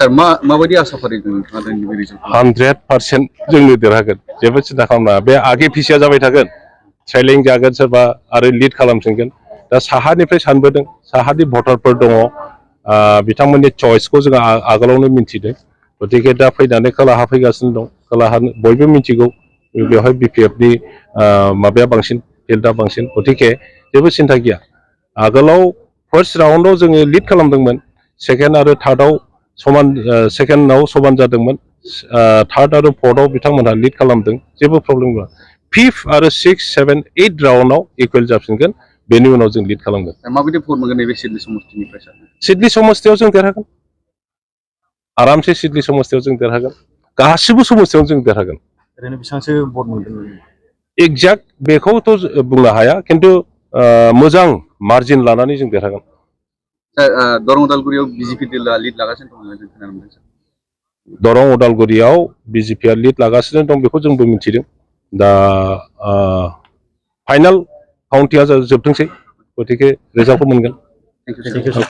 सार माबायदि आसा फारिदों नोंथाङा रिजाल्ट 100% जोंनो देरहागोन जेबो सिन्था खालामनाङा बे आगे फिसिया जाबाय थागोन ट्रेलिं जागोन सोरबा आरो लिड खालामफिनगोन दा साहानिफ्राय सानबोदों साहानि भटारफोर दङ बिथांमोननि चइसखौ जों आगोलावनो मिन्थिदों गतिके दा फैनानै खोलाहा फैगासिनो दं खोलाहा बयबो मिन्थिगौ बेवहाय बिपिएफनि माबाया बांसिन फिल्डआ बांसिन गतिके जेबो सिन्था गैया आगोलाव फार्स्ट राउन्डआव जोङो लिड खालामदोंमोन सेकेन्ड आरो थार्डआव समान सेकेन्डआव समान जादोंमोन थार्ड आरो फर्थआव बिथांमोनहा लिड खालामदों जेबो प्रब्लेम गैया फिफ्थ आरो 6, 7, 8 राउन्डआव इकुवेल जाफिनगोन बेनि उनाव जों लिड खालामगोन माबायदि भट मोनगोन नैबे सिडनी समष्टिनिफ्राय सार सिडनी समष्टियाव जों देरहागोन आरामसे सिडनी समष्टियाव जों देरहागोन गासिबो समष्टियाव जों देरहागोन ओरैनो बेसेबांसो भट मोनगोन एक्जेक्ट बेखौथ' बुंनो हाया खिन्थु मोजां मार्जिन लानानै जों देरहागोन दरं उदालगुरियाव बिजेपि दला लिड लागासिनो दं होननानै जों खोनानो मोनदों दरं उदालगुरियाव बिजेपिआ लिड लागासिनो दं बेखौ जोंबो मिथिदों दा फाइनाल काउन्टिंआ जोबथोंसै गतिके रिजाल्टखौ मोनगोन